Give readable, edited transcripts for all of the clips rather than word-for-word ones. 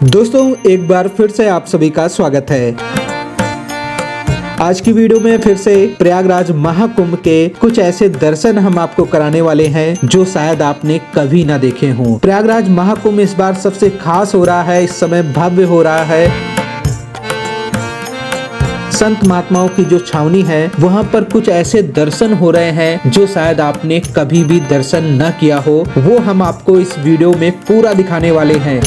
दोस्तों एक बार फिर से आप सभी का स्वागत है। आज की वीडियो में फिर से प्रयागराज महाकुंभ के कुछ ऐसे दर्शन हम आपको कराने वाले हैं जो शायद आपने कभी ना देखे हों। प्रयागराज महाकुंभ इस बार सबसे खास हो रहा है, इस समय भव्य हो रहा है। संत महात्माओं की जो छावनी है वहाँ पर कुछ ऐसे दर्शन हो रहे हैं जो शायद आपने कभी भी दर्शन न किया हो, वो हम आपको इस वीडियो में पूरा दिखाने वाले हैं।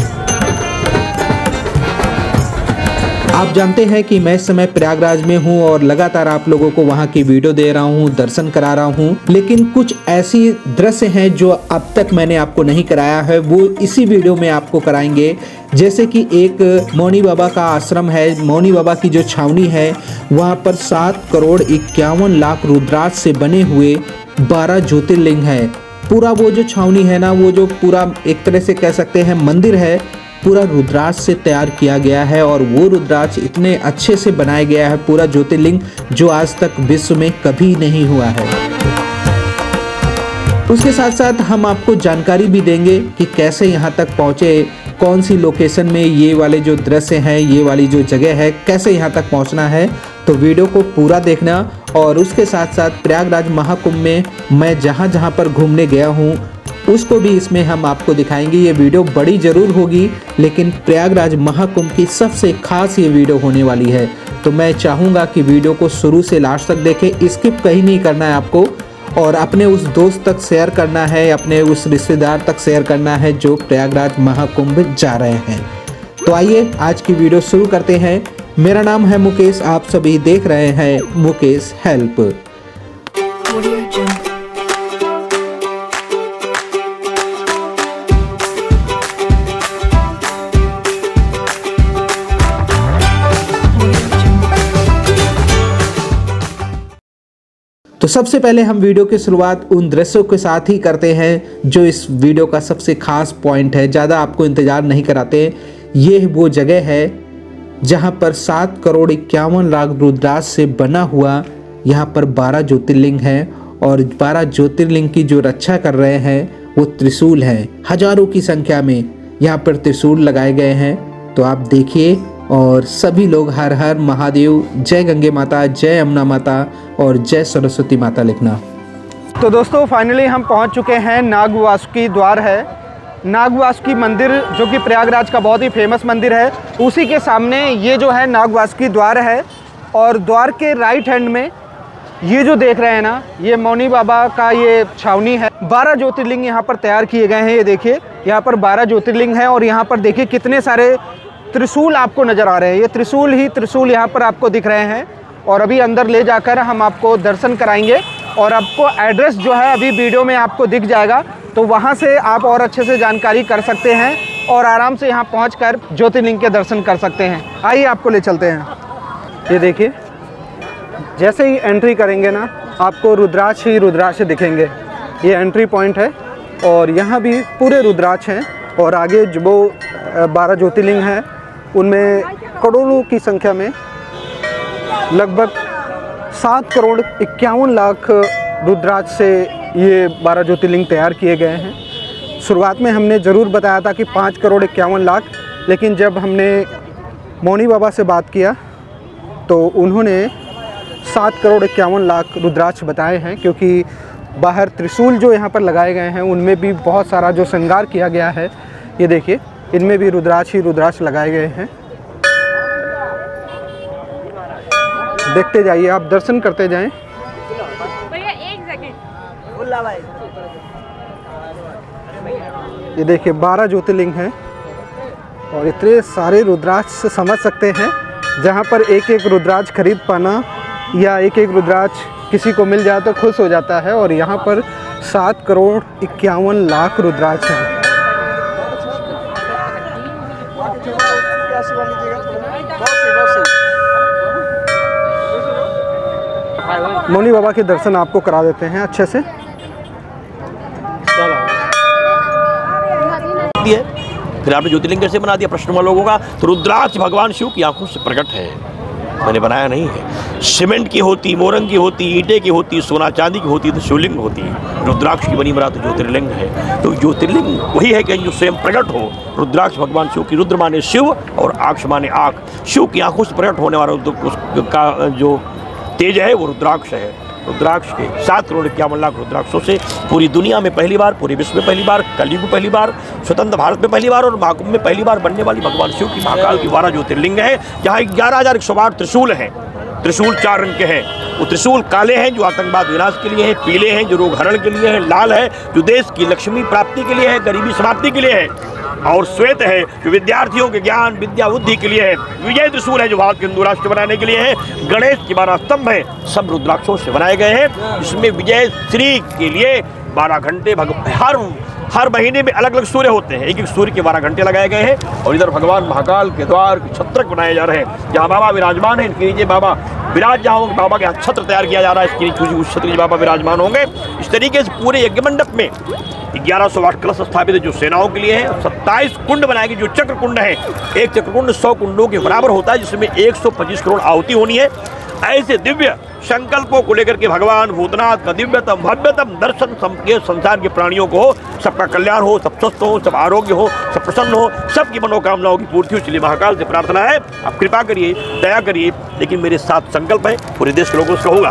आप जानते हैं कि मैं इस समय प्रयागराज में हूं और लगातार आप लोगों को वहां की वीडियो दे रहा हूं, दर्शन करा रहा हूं, लेकिन कुछ ऐसी दृश्य हैं जो अब तक मैंने आपको नहीं कराया है, वो इसी वीडियो में आपको कराएंगे। जैसे कि एक मौनी बाबा का आश्रम है, मौनी बाबा की जो छावनी है वहां पर 7,51,00,000 रुद्राक्ष से बने हुए 12 ज्योतिर्लिंग है। पूरा वो जो छावनी है ना, वो जो पूरा एक तरह से कह सकते हैं मंदिर है, पूरा रुद्राक्ष से तैयार किया गया है और वो रुद्राक्ष इतने अच्छे से बनाया गया है, पूरा ज्योतिर्लिंग, जो आज तक विश्व में कभी नहीं हुआ है। उसके साथ साथ हम आपको जानकारी भी देंगे कि कैसे यहाँ तक पहुँचे, कौन सी लोकेशन में ये वाले जो दृश्य हैं, ये वाली जो जगह है, कैसे यहाँ तक पहुँचना है। तो वीडियो को पूरा देखना और उसके साथ साथ प्रयागराज महाकुंभ में मैं जहाँ जहाँ पर घूमने गया हूँ उसको भी इसमें हम आपको दिखाएंगे। ये वीडियो बड़ी ज़रूर होगी, लेकिन प्रयागराज महाकुंभ की सबसे खास ये वीडियो होने वाली है। तो मैं चाहूँगा कि वीडियो को शुरू से लास्ट तक देखें, स्किप कहीं नहीं करना है आपको, और अपने उस दोस्त तक शेयर करना है, अपने उस रिश्तेदार तक शेयर करना है जो प्रयागराज महाकुंभ जा रहे हैं। तो आइए आज की वीडियो शुरू करते हैं। मेरा नाम है मुकेश, आप सभी देख रहे हैं मुकेश हेल्प। तो सबसे पहले हम वीडियो की शुरुआत उन दृश्यों के साथ ही करते हैं जो इस वीडियो का सबसे खास पॉइंट है। ज़्यादा आपको इंतज़ार नहीं कराते। ये वो जगह है जहां पर 7,51,00,000 रुद्राक्ष से बना हुआ यहाँ पर 12 ज्योतिर्लिंग है, और 12 ज्योतिर्लिंग की जो रक्षा कर रहे हैं वो त्रिशूल है। हजारों की संख्या में यहाँ पर त्रिशूल लगाए गए हैं। तो आप देखिए, और सभी लोग हर हर महादेव, जय गंगे माता, जय यमुना माता और जय सरस्वती माता लिखना। तो दोस्तों फाइनली हम पहुंच चुके हैं। नागवासुकी द्वार है, नागवासुकी मंदिर जो कि प्रयागराज का बहुत ही फेमस मंदिर है, उसी के सामने ये जो है नागवासुकी द्वार है। और द्वार के राइट हैंड में ये जो देख रहे हैं ना, ये मौनी बाबा का ये छावनी है। 12 ज्योतिर्लिंग यहाँ पर तैयार किए गए हैं। ये देखिए यहाँ पर 12 ज्योतिर्लिंग हैं और यहाँ पर देखिए कितने सारे त्रिशूल आपको नज़र आ रहे हैं। ये त्रिशूल ही त्रिशूल यहाँ पर आपको दिख रहे हैं। और अभी अंदर ले जाकर हम आपको दर्शन कराएंगे और आपको एड्रेस जो है अभी वीडियो में आपको दिख जाएगा, तो वहाँ से आप और अच्छे से जानकारी कर सकते हैं और आराम से यहाँ पहुँचकर ज्योतिर्लिंग के दर्शन कर सकते हैं। आइए आपको ले चलते हैं। ये देखिए, जैसे ही एंट्री करेंगे ना, आपको रुद्राक्ष ही रुद्राक्ष दिखेंगे। ये एंट्री पॉइंट है और यहाँ भी पूरे रुद्राक्ष हैं। और आगे जो 12 ज्योतिर्लिंग हैं उनमें करोड़ों की संख्या में लगभग 7,51,00,000 रुद्राक्ष से ये 12 ज्योतिर्लिंग तैयार किए गए हैं। शुरुआत में हमने ज़रूर बताया था कि 5,51,00,000, लेकिन जब हमने मौनी बाबा से बात किया तो उन्होंने 7,51,00,000 रुद्राक्ष बताए हैं, क्योंकि बाहर त्रिशूल जो यहाँ पर लगाए गए हैं उनमें भी बहुत सारा जो श्रृंगार किया गया है। ये देखिए, इनमें भी रुद्राक्ष ही रुद्राक्ष लगाए गए हैं। देखते जाइए, आप दर्शन करते जाएं। भैया एक सेकंड। ये देखिए 12 ज्योतिर्लिंग हैं और इतने सारे रुद्राक्ष से समझ सकते हैं, जहाँ पर एक एक रुद्राक्ष खरीद पाना या एक एक रुद्राक्ष किसी को मिल जाए तो खुश हो जाता है। और यहाँ पर 7,51,00,000 रुद्राक्ष हैं। मौनी बाबा के दर्शन आपको करा देते हैं अच्छे से। फिर आपने ज्योतिर्लिंग कैसे बना दिया प्रश्न लोगों का? तो रुद्राक्ष भगवान शिव की आंखों से प्रकट है। मैंने बनाया नहीं है। सीमेंट की होती, मोरंग की होती, ईंटे की होती, सोना चांदी की होती तो शिवलिंग होती है। रुद्राक्ष की बनी बना तो ज्योतिर्लिंग है। तो ज्योतिर्लिंग वही है कि जो स्वयं प्रकट हो। रुद्राक्ष भगवान शिव की, रुद्र माने शिव और आक्ष माने आँख। शिव की आंखों से प्रकट होने वाला उसका जो तेज है वो रुद्राक्ष है। रुद्राक्ष के 7 करोड़ 51 लाख रुद्राक्षों से पूरी दुनिया में पहली बार, पूरे विश्व में पहली बार, कलयुग में पहली बार, स्वतंत्र भारत में पहली बार और महाकुंभ में पहली बार बनने वाली भगवान शिव की महाकाल की 12 ज्योतिर्लिंग है। जहाँ 11,108 त्रिशूल हैं। त्रिशूल 4 रंग के हैं। वो त्रिशूल काले हैं जो आतंकवाद विनाश के लिए हैं, पीले हैं जो रोग हरण के लिए हैं, लाल है जो देश की लक्ष्मी प्राप्ति के लिए है, गरीबी समाप्ति के लिए है, और श्वेत है जो विद्यार्थियों के ज्ञान विद्या बुद्धि के लिए है। विजय त्रिशूल है जो भारत के हिंदू राष्ट्र बनाने के लिए है। गणेश की 12 स्तंभ है, सब रुद्राक्षों से बनाए गए हैं। इसमें विजय श्री के लिए 12 घंटे हर महीने में अलग अलग सूर्य होते हैं। एक एक सूर्य के 12 घंटे लगाए गए हैं। और इधर भगवान महाकाल के द्वार के छत्रक बनाए जा रहे हैं। जहाँ बाबा विराजमान है, इनके नीचे बाबा विराज जहाँ होंगे, बाबा के यहाँ छत्र तैयार किया जा रहा है। इसके नीचे उस छत्र के बाबा विराजमान होंगे। इस तरीके से पूरे यज्ञ मंडप में 1108 कलश स्थापित है जो सेनाओं के लिए है। 27 कुंड बनाए गए जो चक्र कुंड है। एक चक्र कुंड 100 कुंडों के बराबर होता है, जिसमें 125 करोड़ आहुति होनी है। ऐसे दिव्य संकल्पों को लेकर के भगवान भूतनाथ का दिव्यतम भव्यतम दर्शन के संसार के प्राणियों को सबका कल्याण हो, सब स्वस्थ हो, सब आरोग्य हो, सब प्रसन्न हो, सबकी मनोकामनाओं की पूर्ति हो। इसलिए महाकाल से प्रार्थना है, आप कृपा करिए, दया करिए। लेकिन मेरे 7 संकल्प है, पूरे देश के लोगों से होगा।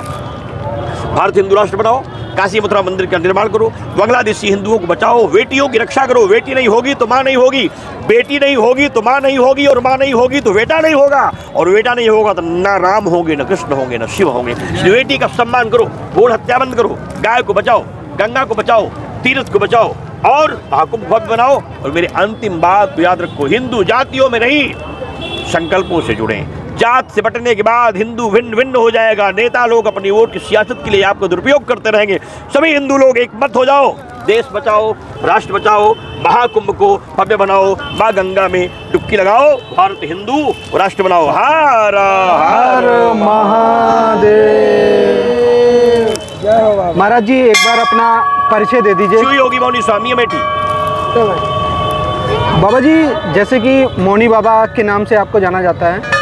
भारत हिंदू राष्ट्र बनाओ, काशी मथुरा मंदिर का निर्माण करो, बांग्लादेशी हिंदुओं को बचाओ, बेटियों की रक्षा करो। बेटी नहीं होगी तो माँ नहीं होगी, बेटी नहीं होगी तो माँ नहीं होगी, और माँ नहीं होगी तो बेटा नहीं होगा, और बेटा नहीं होगा तो न राम होंगे, न कृष्ण होंगे, न शिव होंगे। बेटी का सम्मान करो, भ्रूण हत्या बंद करो, गाय को बचाओ, गंगा को बचाओ, तीर्थ को बचाओ, और महाकुंभ भव्य बनाओ। और मेरी अंतिम बात तो याद रखो, हिंदू जातियों में नहीं, संकल्पों से जुड़े। जात से बटने के बाद हिंदू भिन्न भिन्न हो जाएगा। नेता लोग अपनी वोट की सियासत के लिए आपका दुरुपयोग करते रहेंगे। सभी हिंदू लोग एक मत हो जाओ, देश बचाओ, राष्ट्र बचाओ, महाकुंभ को भव्य बनाओ, माँ गंगा में डुबकी लगाओ, भारत हिंदू राष्ट्र बनाओ। हर हर महादेव। महाराज जी एक बार अपना परिचय दे दीजिए। शिव योगी मौनी स्वामी अमेठी। बाबा जी, जैसे कि मौनी बाबा के नाम से आपको जाना जाता है,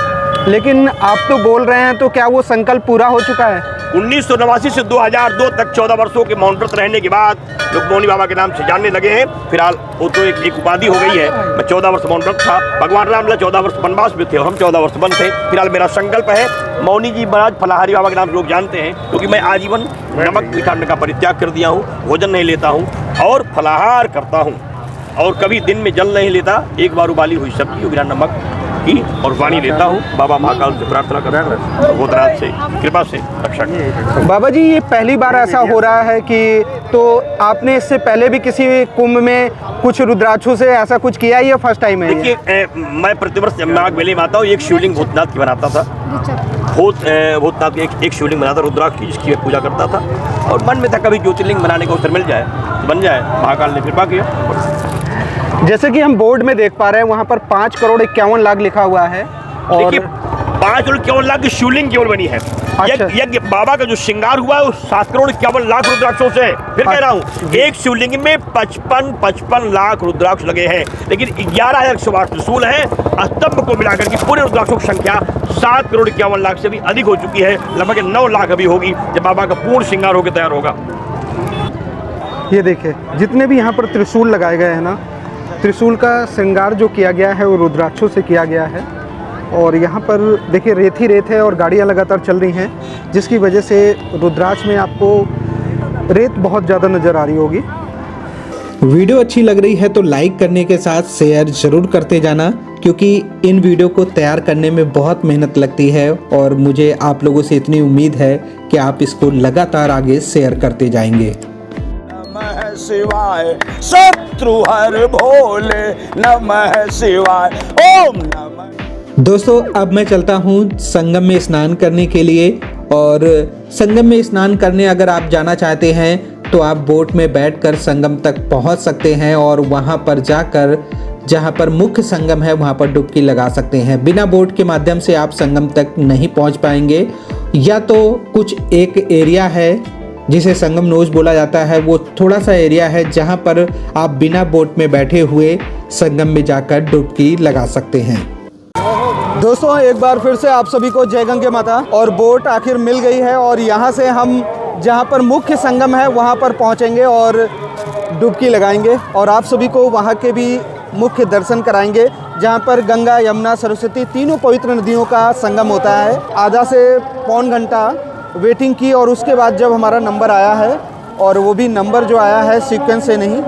लेकिन आप तो बोल रहे हैं, तो क्या वो संकल्प पूरा हो चुका है? 1989 से 2002 तक 14 वर्षों के मौन व्रत रहने के बाद लोग मौनी बाबा के नाम से जानने लगे हैं। फिलहाल वो तो एक उपाधि हो गई है। मैं 14 वर्ष मौन व्रत था। भगवान रामलला 14 वर्ष वनवास में थे और हम 14 वर्ष वन थे। फिलहाल मेरा संकल्प है, मौनी जी महाराज फलाहारी बाबा के नाम से लोग जानते हैं, क्योंकि मैं आजीवन नमक मीठा का परित्याग कर दिया हूँ, भोजन नहीं लेता हूँ और फलाहार करता हूँ, और कभी दिन में जल नहीं लेता। एक बार उबाली हुई सब्जी बिना नमक की और पानी लेता हूँ। बाबा महाकाल से प्रार्थना कर रहा हूँ, भूतनाथ से कृपा से रक्षा करें। बाबा जी, ये पहली बार ऐसा हो रहा है कि, तो आपने इससे पहले भी किसी कुंभ में कुछ रुद्राक्षों से ऐसा कुछ किया, ये फर्स्ट टाइम है? देखिए, मैं प्रतिवर्ष माघ मेले में आता हूँ, एक शिवलिंग भूतनाथ की बनाता था। भूतनाथ की एक शिवलिंग बनाता, रुद्राक्ष की, जिसकी मैं पूजा करता था। और मन में था कभी ज्योतिर्लिंग बनाने का अवसर मिल जाए तो बन जाए। महाकाल ने कृपा किया। जैसे कि हम बोर्ड में देख पा रहे हैं, वहाँ पर 5 करोड़ 51 लाख लिखा हुआ है। और 5 करोड़ 51 लाख की शिवलिंग केवल बनी है। अच्छा। यज्ञ बाबा का जो श्रृंगार हुआ है वो 7 करोड़ 51 लाख रुद्राक्षों से। फिर कह रहा हूँ, एक शिवलिंग में 55 लाख रुद्राक्ष लगे हैं। लेकिन 11,108 त्रिशूल है। स्तंभ को मिलाकर के पूरे रुद्राक्षों की संख्या 7 करोड़ 51 लाख से भी अधिक हो चुकी है। लगभग 9 लाख अभी होगी जब बाबा का पूर्ण श्रृंगार होकर तैयार होगा। ये देखिए, जितने भी यहाँ पर त्रिशूल लगाए गए हैं ना, त्रिशूल का श्रृंगार जो किया गया है वो रुद्राक्षों से किया गया है। और यहाँ पर देखिए रेत ही रेत है और गाड़ियाँ लगातार चल रही हैं, जिसकी वजह से रुद्राक्ष में आपको रेत बहुत ज़्यादा नज़र आ रही होगी। वीडियो अच्छी लग रही है तो लाइक करने के साथ शेयर ज़रूर करते जाना, क्योंकि इन वीडियो को तैयार करने में बहुत मेहनत लगती है और मुझे आप लोगों से इतनी उम्मीद है कि आप इसको लगातार आगे शेयर करते जाएंगे। नमः शिवाय शत्रु हर भोले, नमः शिवाय ओम नमः। दोस्तों, अब मैं चलता हूँ संगम में स्नान करने के लिए। और संगम में स्नान करने अगर आप जाना चाहते हैं तो आप बोट में बैठकर संगम तक पहुँच सकते हैं और वहाँ पर जाकर जहाँ पर मुख्य संगम है वहाँ पर डुबकी लगा सकते हैं। बिना बोट के माध्यम से आप संगम तक नहीं पहुँच पाएंगे। या तो कुछ एक एरिया है जिसे संगम नोज बोला जाता है, वो थोड़ा सा एरिया है जहाँ पर आप बिना बोट में बैठे हुए संगम में जाकर डुबकी लगा सकते हैं। दोस्तों एक बार फिर से आप सभी को जय गंगे माता। और बोट आखिर मिल गई है और यहाँ से हम जहाँ पर मुख्य संगम है वहाँ पर पहुँचेंगे और डुबकी लगाएंगे और आप सभी को वहाँ के भी मुख्य दर्शन कराएंगे, जहाँ पर गंगा, यमुना, सरस्वती तीनों पवित्र नदियों का संगम होता है। आधा से पौन घंटा वेटिंग की और उसके बाद जब हमारा नंबर आया है, और वो भी नंबर जो आया है सीक्वेंस से नहीं,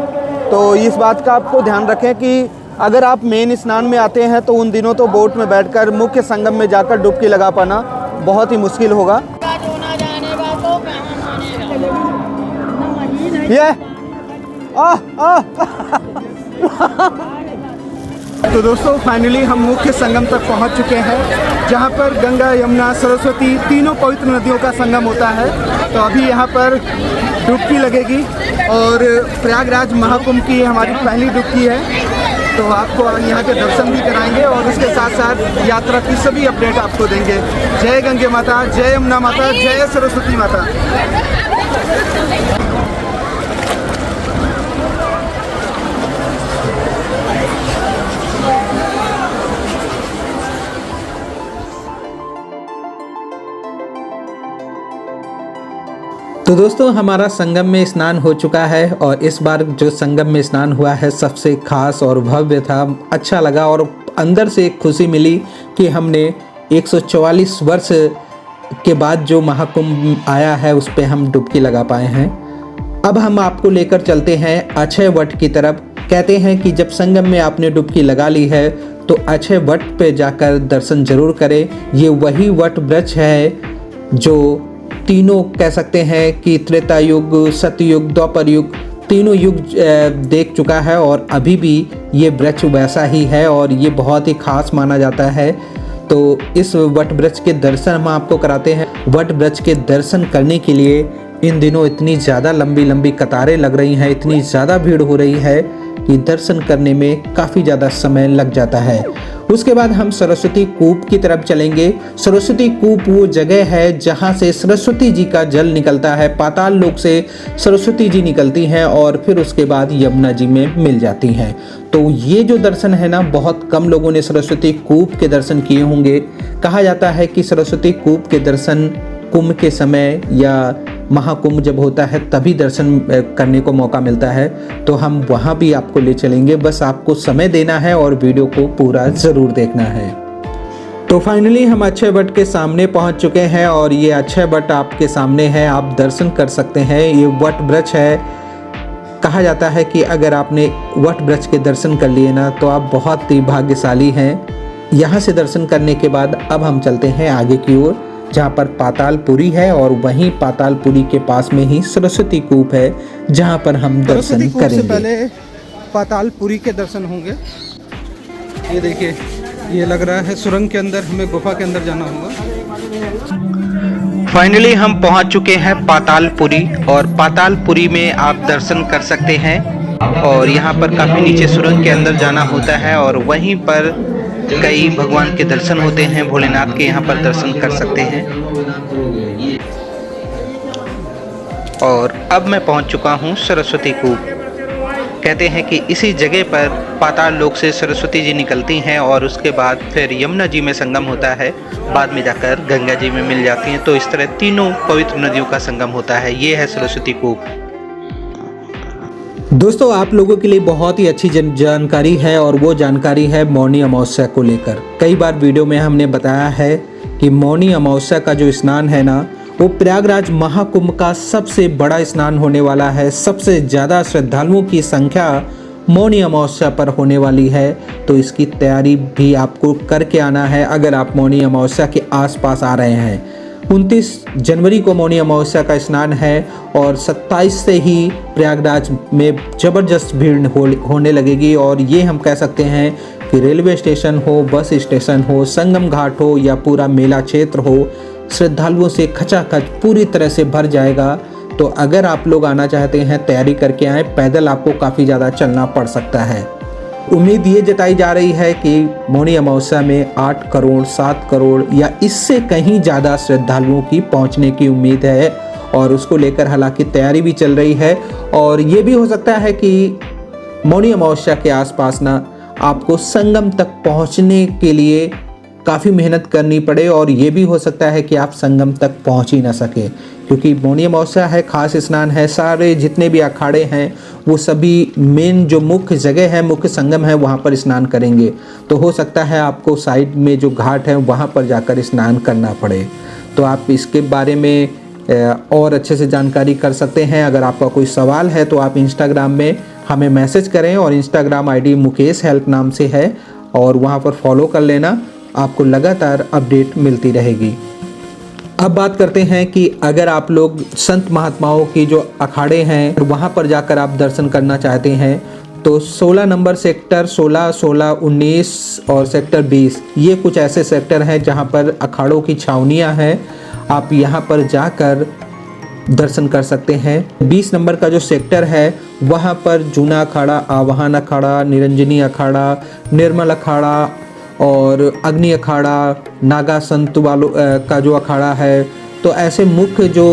तो इस बात का आपको ध्यान रखें कि अगर आप मेन स्नान में आते हैं तो उन दिनों तो बोट में बैठकर मुख्य संगम में जाकर डुबकी लगा पाना बहुत ही मुश्किल होगा। ये तो दोस्तों फाइनली हम मुख्य संगम तक पहुंच चुके हैं, जहां पर गंगा, यमुना, सरस्वती तीनों पवित्र नदियों का संगम होता है। तो अभी यहां पर डुबकी लगेगी और प्रयागराज महाकुंभ की हमारी पहली डुबकी है। तो आपको यहाँ के दर्शन भी कराएंगे और उसके साथ साथ यात्रा की सभी अपडेट आपको देंगे। जय गंगे माता, जय यमुना माता, जय सरस्वती माता। तो दोस्तों हमारा संगम में स्नान हो चुका है और इस बार जो संगम में स्नान हुआ है सबसे खास और भव्य था। अच्छा लगा और अंदर से एक खुशी मिली कि हमने 144 वर्ष के बाद जो महाकुंभ आया है उस पे हम डुबकी लगा पाए हैं। अब हम आपको लेकर चलते हैं अक्षय वट की तरफ। कहते हैं कि जब संगम में आपने डुबकी लगा ली है तो अक्षय वट पे जाकर दर्शन जरूर करें। ये वही वट वृक्ष है जो तीनों कह सकते हैं कि त्रेता युग, सतयुग, द्वापर युग तीनों युग देख चुका है और अभी भी ये वृक्ष वैसा ही है और ये बहुत ही खास माना जाता है। तो इस वट वृक्ष के दर्शन हम आपको कराते हैं। वट वृक्ष के दर्शन करने के लिए इन दिनों इतनी ज़्यादा लंबी लंबी कतारें लग रही हैं, इतनी ज़्यादा भीड़ हो रही है कि दर्शन करने में काफ़ी ज़्यादा समय लग जाता है। उसके बाद हम सरस्वती कूप की तरफ चलेंगे। सरस्वती कूप वो जगह है जहाँ से सरस्वती जी का जल निकलता है, पाताल लोक से सरस्वती जी निकलती हैं और फिर उसके बाद यमुना जी में मिल जाती हैं। तो ये जो दर्शन है ना, बहुत कम लोगों ने सरस्वती कूप के दर्शन किए होंगे। कहा जाता है कि सरस्वती कूप के दर्शन कुंभ के समय या महाकुंभ जब होता है तभी दर्शन करने को मौका मिलता है। तो हम वहाँ भी आपको ले चलेंगे, बस आपको समय देना है और वीडियो को पूरा ज़रूर देखना है। तो फाइनली हम अक्षय वट के सामने पहुँच चुके हैं और ये अक्षय वट आपके सामने है, आप दर्शन कर सकते हैं। ये वट वृक्ष है। कहा जाता है कि अगर आपने वट वृक्ष के दर्शन कर लिए ना तो आप बहुत ही भाग्यशाली हैं। यहाँ से दर्शन करने के बाद अब हम चलते हैं आगे की ओर, जहाँ पर पातालपुरी है और वहीं पातालपुरी के पास में ही सरस्वती कूप है जहाँ पर हम दर्शन करेंगे। से पहले पातालपुरी के दर्शन होंगे। ये देखिए, ये लग रहा है सुरंग के अंदर, हमें गुफा के अंदर जाना होगा। फाइनली हम पहुँच चुके हैं पातालपुरी और पातालपुरी में आप दर्शन कर सकते हैं और यहाँ पर काफ़ी नीचे सुरंग के अंदर जाना होता है और वहीं पर कई भगवान के दर्शन होते हैं। भोलेनाथ के यहाँ पर दर्शन कर सकते हैं। और अब मैं पहुँच चुका हूँ सरस्वती कूप। कहते हैं कि इसी जगह पर पाताल लोक से सरस्वती जी निकलती हैं और उसके बाद फिर यमुना जी में संगम होता है, बाद में जाकर गंगा जी में मिल जाती हैं। तो इस तरह तीनों पवित्र नदियों का संगम होता है। ये है सरस्वती कूप। दोस्तों आप लोगों के लिए बहुत ही अच्छी जानकारी है और वो जानकारी है मौनी अमावस्या को लेकर। कई बार वीडियो में हमने बताया है कि मौनी अमावस्या का जो स्नान है ना, वो प्रयागराज महाकुंभ का सबसे बड़ा स्नान होने वाला है। सबसे ज़्यादा श्रद्धालुओं की संख्या मौनी अमावस्या पर होने वाली है। तो इसकी तैयारी भी आपको करके आना है अगर आप मौनी अमावस्या के आसपास आ रहे हैं। 29 जनवरी को मौनी अमावस्या का स्नान है और 27 से ही प्रयागराज में ज़बरदस्त भीड़ होने लगेगी। और ये हम कह सकते हैं कि रेलवे स्टेशन हो, बस स्टेशन हो, संगम घाट हो या पूरा मेला क्षेत्र हो, श्रद्धालुओं से खचाखच पूरी तरह से भर जाएगा। तो अगर आप लोग आना चाहते हैं तैयारी करके आएँ। पैदल आपको काफ़ी ज़्यादा चलना पड़ सकता है। उम्मीद ये जताई जा रही है कि मौनी अमावस्या में 8 करोड़ 7 करोड़ या इससे कहीं ज़्यादा श्रद्धालुओं की पहुंचने की उम्मीद है और उसको लेकर हालांकि तैयारी भी चल रही है। और ये भी हो सकता है कि मौनी अमावस्या के आसपास ना आपको संगम तक पहुंचने के लिए काफ़ी मेहनत करनी पड़े और ये भी हो सकता है कि आप संगम तक पहुंच ही ना सके, क्योंकि मौनी अमावस्या है, खास स्नान है, सारे जितने भी अखाड़े हैं वो सभी मेन जो मुख्य जगह है, मुख्य संगम है, वहाँ पर स्नान करेंगे। तो हो सकता है आपको साइड में जो घाट है वहाँ पर जाकर स्नान करना पड़े। तो आप इसके बारे में और अच्छे से जानकारी कर सकते हैं। अगर आपका कोई सवाल है तो आप इंस्टाग्राम में हमें मैसेज करें, और इंस्टाग्राम आईडी मुकेश हेल्प नाम से है, और वहाँ पर फॉलो कर लेना, आपको लगातार अपडेट मिलती रहेगी। अब बात करते हैं कि अगर आप लोग संत महात्माओं की जो अखाड़े हैं वहाँ पर जाकर आप दर्शन करना चाहते हैं तो 16 नंबर सेक्टर, 16, 16, 19 और सेक्टर 20, ये कुछ ऐसे सेक्टर हैं जहाँ पर अखाड़ों की छावनियाँ हैं। आप यहाँ पर जाकर दर्शन कर सकते हैं। 20 नंबर का जो सेक्टर है वहाँ पर जूना अखाड़ा, आवाहन अखाड़ा, निरंजनी अखाड़ा, निर्मल अखाड़ा और अग्नि अखाड़ा, नागा संत वालों का जो अखाड़ा है, तो ऐसे मुख्य जो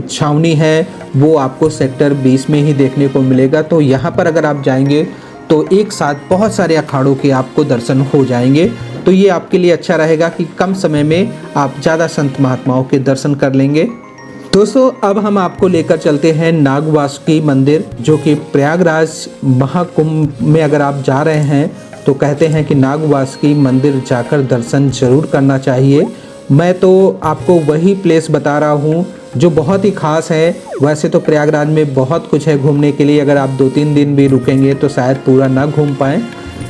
छावनी है वो आपको सेक्टर 20 में ही देखने को मिलेगा। तो यहाँ पर अगर आप जाएंगे तो एक साथ बहुत सारे अखाड़ों के आपको दर्शन हो जाएंगे। तो ये आपके लिए अच्छा रहेगा कि कम समय में आप ज़्यादा संत महात्माओं के दर्शन कर लेंगे। दोस्तों, अब हम आपको लेकर चलते हैं नाग वासुकी मंदिर, जो कि प्रयागराज महाकुंभ में अगर आप जा रहे हैं तो कहते हैं कि नाग वासुकी मंदिर जाकर दर्शन जरूर करना चाहिए। मैं तो आपको वही प्लेस बता रहा हूँ जो बहुत ही ख़ास है। वैसे तो प्रयागराज में बहुत कुछ है घूमने के लिए, अगर आप 2-3 दिन भी रुकेंगे तो शायद पूरा ना घूम पाएँ।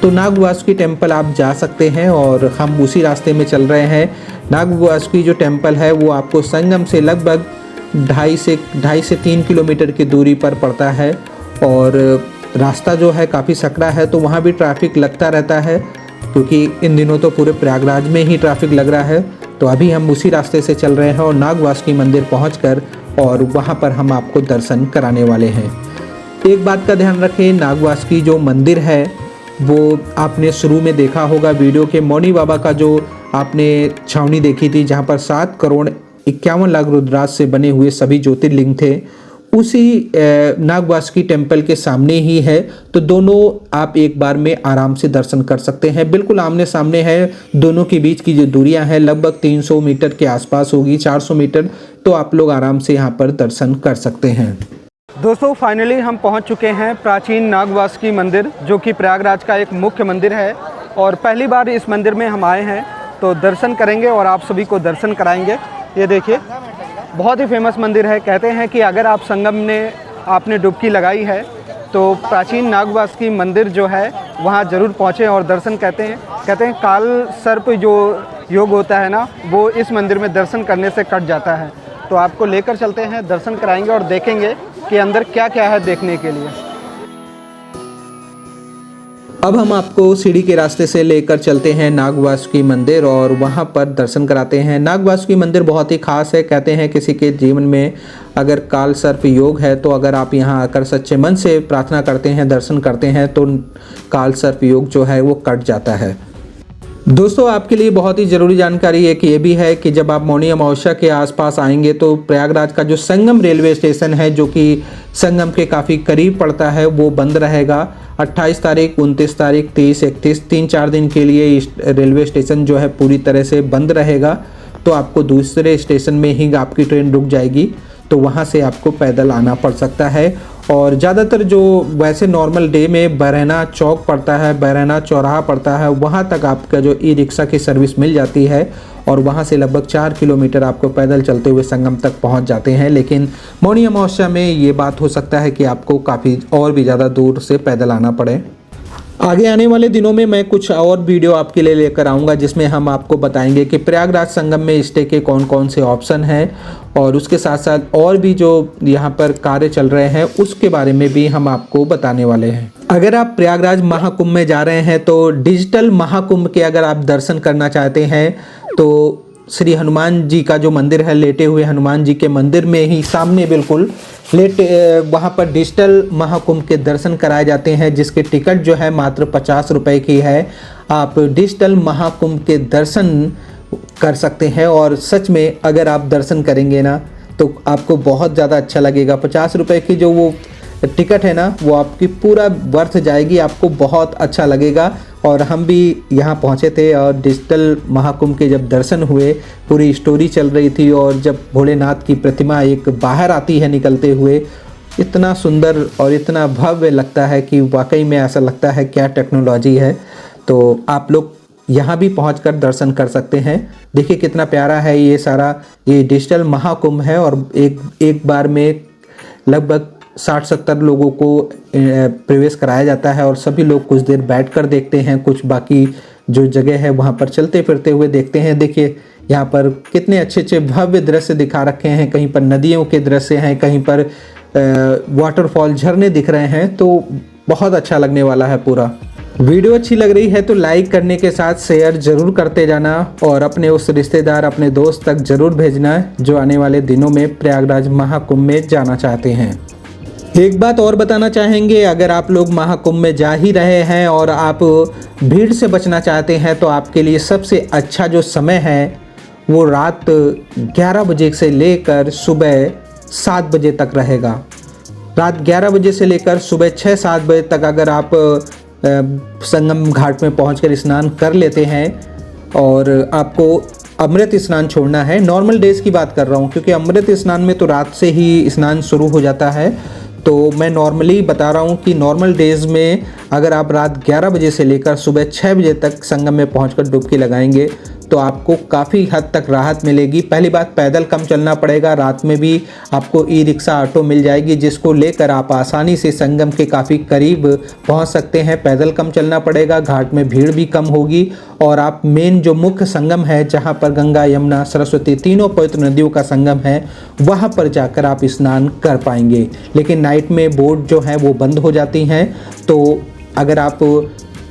तो नाग वासुकी टेम्पल आप जा सकते हैं और हम उसी रास्ते में चल रहे हैं। नाग वासुकी जो टेम्पल है वो आपको संगम से लगभग 2.5 से 3 किलोमीटर की दूरी पर पड़ता है, और रास्ता जो है काफ़ी सकरा है, तो वहाँ भी ट्रैफिक लगता रहता है, क्योंकि इन दिनों तो पूरे प्रयागराज में ही ट्रैफिक लग रहा है। तो अभी हम उसी रास्ते से चल रहे हैं और नाग वासुकी मंदिर पहुंचकर और वहाँ पर हम आपको दर्शन कराने वाले हैं। एक बात का ध्यान रखें, नाग वासुकी जो मंदिर है वो आपने शुरू में देखा होगा वीडियो के, मौनी बाबा का जो आपने छावनी देखी थी जहाँ पर 7 करोड़ 51 लाख रुद्राक्ष से बने हुए सभी ज्योतिर्लिंग थे, उसी नाग वासुकी टेम्पल के सामने ही है। तो दोनों आप एक बार में आराम से दर्शन कर सकते हैं, बिल्कुल आमने सामने है। दोनों के बीच की जो दूरियां हैं लगभग 300 मीटर के आसपास होगी, 400 मीटर। तो आप लोग आराम से यहाँ पर दर्शन कर सकते हैं। दोस्तों, फाइनली हम पहुंच चुके हैं प्राचीन नाग वासुकी मंदिर, जो कि प्रयागराज का एक मुख्य मंदिर है, और पहली बार इस मंदिर में हम आए हैं। तो दर्शन करेंगे और आप सभी को दर्शन कराएंगे। ये देखिए, बहुत ही फेमस मंदिर है। कहते हैं कि अगर आप संगम में आपने डुबकी लगाई है तो प्राचीन नाग वासुकी मंदिर जो है वहाँ ज़रूर पहुँचें और दर्शन कहते हैं काल सर्प जो योग होता है ना, वो इस मंदिर में दर्शन करने से कट जाता है। तो आपको लेकर चलते हैं, दर्शन कराएंगे और देखेंगे कि अंदर क्या क्या है देखने के लिए। अब हम आपको सीढ़ी के रास्ते से लेकर चलते हैं नाग वासुकी मंदिर और वहाँ पर दर्शन कराते हैं। नाग वासुकी मंदिर बहुत ही खास है। कहते हैं किसी के जीवन में अगर काल सर्प योग है तो अगर आप यहाँ आकर सच्चे मन से प्रार्थना करते हैं, दर्शन करते हैं, तो काल सर्प योग जो है वो कट जाता है। दोस्तों, आपके लिए बहुत ही ज़रूरी जानकारी एक ये भी है कि जब आप मौनी अमावस्या के आसपास आएंगे तो प्रयागराज का जो संगम रेलवे स्टेशन है, जो कि संगम के काफ़ी करीब पड़ता है, वो बंद रहेगा। 28 तारीख, 29 तारीख, 30, 31, 3-4 दिन के लिए रेलवे स्टेशन जो है पूरी तरह से बंद रहेगा। तो आपको दूसरे स्टेशन में ही आपकी ट्रेन रुक जाएगी, तो वहाँ से आपको पैदल आना पड़ सकता है। और ज़्यादातर जो वैसे नॉर्मल डे में बैरहना चौक पड़ता है, बैरहना चौराहा पड़ता है, वहाँ तक आपका जो ई रिक्शा की सर्विस मिल जाती है और वहाँ से लगभग 4 किलोमीटर आपको पैदल चलते हुए संगम तक पहुँच जाते हैं। लेकिन मौनी अमावस्या में ये बात हो सकता है कि आपको काफ़ी और भी ज़्यादा दूर से पैदल आना पड़े। आगे आने वाले दिनों में मैं कुछ और वीडियो आपके लिए लेकर आऊँगा जिसमें हम आपको बताएंगे कि प्रयागराज संगम में स्टे के कौन कौन से ऑप्शन हैं, और उसके साथ साथ और भी जो यहाँ पर कार्य चल रहे हैं उसके बारे में भी हम आपको बताने वाले हैं। अगर आप प्रयागराज महाकुंभ में जा रहे हैं तो डिजिटल महाकुंभ के अगर आप दर्शन करना चाहते हैं तो श्री हनुमान जी का जो मंदिर है, लेटे हुए हनुमान जी के मंदिर में ही सामने बिल्कुल वहाँ पर डिजिटल महाकुंभ के दर्शन कराए जाते हैं, जिसके टिकट जो है मात्र 50 रुपये की है। आप डिजिटल महाकुंभ के दर्शन कर सकते हैं और सच में अगर आप दर्शन करेंगे ना तो आपको बहुत ज़्यादा अच्छा लगेगा। 50 रुपये की जो वो टिकट है ना, वो आपकी पूरा वर्थ जाएगी, आपको बहुत अच्छा लगेगा। और हम भी यहाँ पहुँचे थे और डिजिटल महाकुंभ के जब दर्शन हुए, पूरी स्टोरी चल रही थी और जब भोलेनाथ की प्रतिमा एक बाहर आती है निकलते हुए, इतना सुंदर और इतना भव्य लगता है कि वाकई में ऐसा लगता है क्या टेक्नोलॉजी है। तो आप लोग यहाँ भी पहुंचकर दर्शन कर सकते हैं। देखिए कितना प्यारा है ये सारा, ये डिजिटल महाकुंभ है और एक बार में लगभग 60-70 लोगों को प्रवेश कराया जाता है और सभी लोग कुछ देर बैठकर देखते हैं, कुछ बाकी जो जगह है वहाँ पर चलते फिरते हुए देखते हैं। देखिए यहाँ पर कितने अच्छे अच्छे भव्य दृश्य दिखा रखे हैं, कहीं पर नदियों के दृश्य हैं, कहीं पर वाटरफॉल झरने दिख रहे हैं, तो बहुत अच्छा लगने वाला है पूरा। वीडियो अच्छी लग रही है तो लाइक करने के साथ शेयर ज़रूर करते जाना और अपने उस रिश्तेदार, अपने दोस्त तक ज़रूर भेजना जो आने वाले दिनों में प्रयागराज महाकुंभ में जाना चाहते हैं। एक बात और बताना चाहेंगे, अगर आप लोग महाकुंभ में जा ही रहे हैं और आप भीड़ से बचना चाहते हैं तो आपके लिए सबसे अच्छा जो समय है वो रात 11 बजे से लेकर सुबह 7 बजे तक रहेगा। रात 11 बजे से लेकर सुबह 6-7 बजे तक अगर आप संगम घाट में पहुंचकर स्नान कर लेते हैं और आपको अमृत स्नान छोड़ना है। नॉर्मल डेज़ की बात कर रहा हूं क्योंकि अमृत स्नान में तो रात से ही स्नान शुरू हो जाता है, तो मैं नॉर्मली बता रहा हूं कि नॉर्मल डेज़ में अगर आप रात 11 बजे से लेकर सुबह 6 बजे तक संगम में पहुंचकर डुबकी लगाएंगे तो आपको काफ़ी हद तक राहत मिलेगी। पहली बात, पैदल कम चलना पड़ेगा, रात में भी आपको ई रिक्शा ऑटो मिल जाएगी जिसको लेकर आप आसानी से संगम के काफ़ी करीब पहुंच सकते हैं। पैदल कम चलना पड़ेगा, घाट में भीड़ भी कम होगी और आप मेन जो मुख्य संगम है जहां पर गंगा, यमुना, सरस्वती तीनों पवित्र नदियों का संगम है वहां पर जाकर आप स्नान कर पाएंगे। लेकिन नाइट में बोट जो है वो बंद हो जाती हैं, तो अगर आप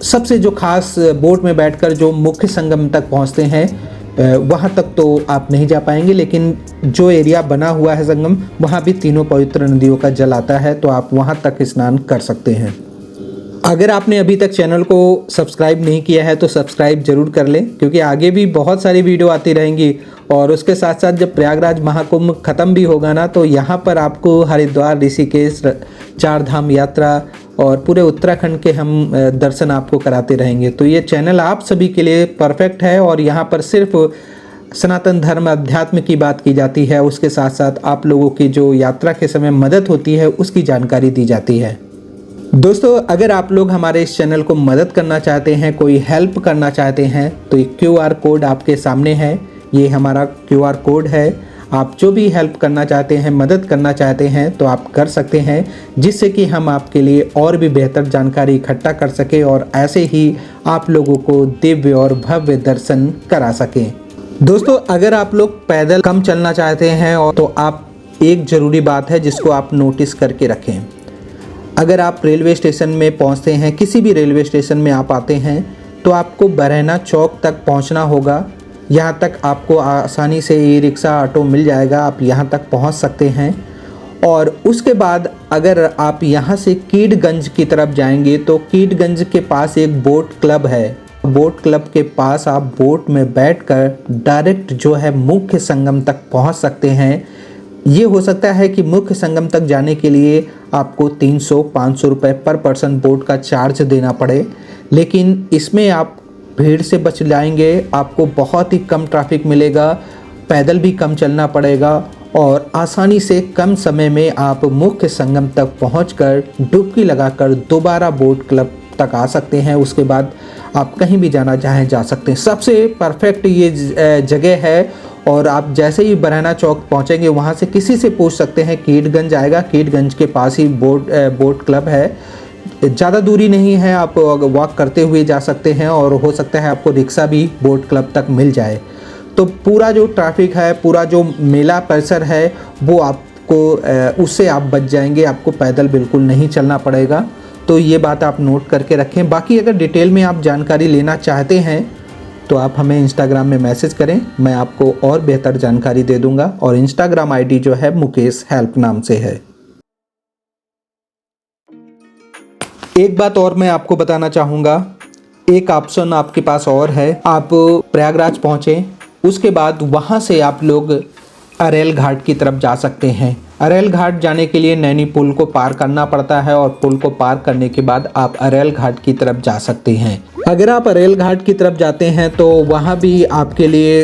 सबसे जो खास बोट में बैठकर जो मुख्य संगम तक पहुंचते हैं वहां तक तो आप नहीं जा पाएंगे, लेकिन जो एरिया बना हुआ है संगम वहां भी तीनों पवित्र नदियों का जल आता है, तो आप वहां तक स्नान कर सकते हैं। अगर आपने अभी तक चैनल को सब्सक्राइब नहीं किया है तो सब्सक्राइब जरूर कर लें क्योंकि आगे भी बहुत सारी वीडियो आती रहेंगी और उसके साथ साथ जब प्रयागराज महाकुंभ ख़त्म भी होगा ना तो यहाँ पर आपको हरिद्वार, ऋषिकेश, 4 धाम यात्रा और पूरे उत्तराखंड के हम दर्शन आपको कराते रहेंगे। तो ये चैनल आप सभी के लिए परफेक्ट है और यहाँ पर सिर्फ सनातन धर्म अध्यात्म की बात की जाती है, उसके साथ साथ आप लोगों की जो यात्रा के समय मदद होती है उसकी जानकारी दी जाती है। दोस्तों, अगर आप लोग हमारे इस चैनल को मदद करना चाहते हैं, कोई हेल्प करना चाहते हैं तो ये QR कोड आपके सामने है, ये हमारा QR कोड है। आप जो भी हेल्प करना चाहते हैं, मदद करना चाहते हैं तो आप कर सकते हैं, जिससे कि हम आपके लिए और भी बेहतर जानकारी इकट्ठा कर सकें और ऐसे ही आप लोगों को दिव्य और भव्य दर्शन करा सकें। दोस्तों, अगर आप लोग पैदल कम चलना चाहते हैं और तो आप एक ज़रूरी बात है जिसको आप नोटिस करके रखें। अगर आप रेलवे स्टेशन में पहुंचते हैं, किसी भी रेलवे स्टेशन में आप आते हैं तो आपको बरहना चौक तक पहुंचना होगा। यहाँ तक आपको आसानी से ई रिक्शा ऑटो मिल जाएगा, आप यहाँ तक पहुँच सकते हैं। और उसके बाद अगर आप यहाँ से कीटगंज की तरफ जाएंगे तो कीटगंज के पास एक बोट क्लब है। बोट क्लब के पास आप बोट में बैठकर डायरेक्ट जो है मुख्य संगम तक पहुँच सकते हैं। ये हो सकता है कि मुख्य संगम तक जाने के लिए आपको 300-500 रुपये पर पर्सन बोट का चार्ज देना पड़े, लेकिन इसमें आप भीड़ से बच जाएंगे, आपको बहुत ही कम ट्रैफिक मिलेगा, पैदल भी कम चलना पड़ेगा और आसानी से कम समय में आप मुख्य संगम तक पहुंचकर डुबकी लगाकर दोबारा बोट क्लब तक आ सकते हैं। उसके बाद आप कहीं भी जाना चाहें जा सकते हैं। सबसे परफेक्ट ये जगह है और आप जैसे ही बरहना चौक पहुंचेंगे वहां से किसी से पूछ सकते हैं, कीटगंज आएगा, कीटगंज के पास ही बोट क्लब है। ज़्यादा दूरी नहीं है, आप वॉक करते हुए जा सकते हैं और हो सकता है आपको रिक्शा भी बोट क्लब तक मिल जाए। तो पूरा जो ट्रैफिक है, पूरा जो मेला परिसर है वो आपको उससे आप बच जाएंगे, आपको पैदल बिल्कुल नहीं चलना पड़ेगा। तो ये बात आप नोट करके रखें। बाकी अगर डिटेल में आप जानकारी लेना चाहते हैं तो आप हमें इंस्टाग्राम में मैसेज करें, मैं आपको और बेहतर जानकारी दे दूंगा और इंस्टाग्राम ID जो है मुकेश हेल्प नाम से है। एक बात और मैं आपको बताना चाहूँगा, एक ऑप्शन आपके पास और है। आप प्रयागराज पहुँचे, उसके बाद वहाँ से आप लोग अरेल घाट की तरफ जा सकते हैं। अरेल घाट जाने के लिए नैनी पुल को पार करना पड़ता है और पुल को पार करने के बाद आप अरेल घाट की तरफ जा सकते हैं। अगर आप अरेल घाट की तरफ जाते हैं तो वहाँ भी आपके लिए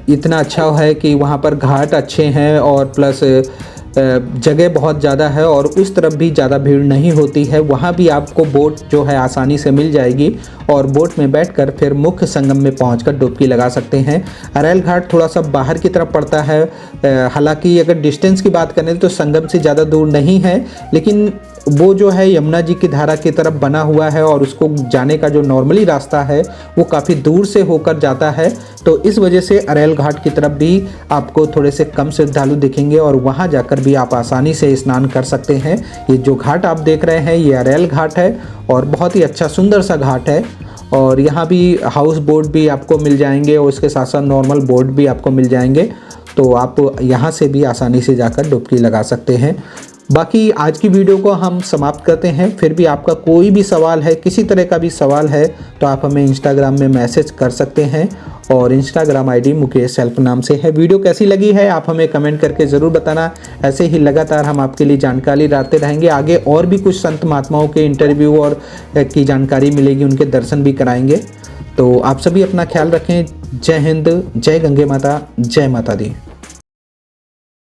इतना अच्छा है कि वहाँ पर घाट अच्छे हैं और प्लस जगह बहुत ज़्यादा है और उस तरफ भी ज़्यादा भीड़ नहीं होती है। वहाँ भी आपको बोट जो है आसानी से मिल जाएगी और बोट में बैठकर फिर मुख्य संगम में पहुंचकर डुबकी लगा सकते हैं। अरेल घाट थोड़ा सा बाहर की तरफ पड़ता है, हालांकि अगर डिस्टेंस की बात करें तो संगम से ज़्यादा दूर नहीं है, लेकिन वो जो है यमुना जी की धारा की तरफ बना हुआ है और उसको जाने का जो नॉर्मली रास्ता है वो काफ़ी दूर से होकर जाता है। तो इस वजह से अरेल घाट की तरफ भी आपको थोड़े से कम श्रद्धालु दिखेंगे और वहाँ जाकर भी आप आसानी से स्नान कर सकते हैं। ये जो घाट आप देख रहे हैं ये अरेल घाट है और बहुत ही अच्छा सुंदर सा घाट है और यहाँ भी हाउस बोट भी आपको मिल जाएंगे और उसके साथ साथ नॉर्मल बोट भी आपको मिल जाएंगे। तो आप यहाँ से भी आसानी से जाकर डुबकी लगा सकते हैं। बाकी आज की वीडियो को हम समाप्त करते हैं। फिर भी आपका कोई भी सवाल है, किसी तरह का भी सवाल है तो आप हमें इंस्टाग्राम में मैसेज कर सकते हैं और इंस्टाग्राम आईडी मुकेश सेल्फ नाम से है। वीडियो कैसी लगी है आप हमें कमेंट करके ज़रूर बताना। ऐसे ही लगातार हम आपके लिए जानकारी लाते रहेंगे। आगे और भी कुछ संत महात्माओं के इंटरव्यू और की जानकारी मिलेगी, उनके दर्शन भी कराएंगे। तो आप सभी अपना ख्याल रखें। जय हिंद, जय गंगे माता, जय माता दी।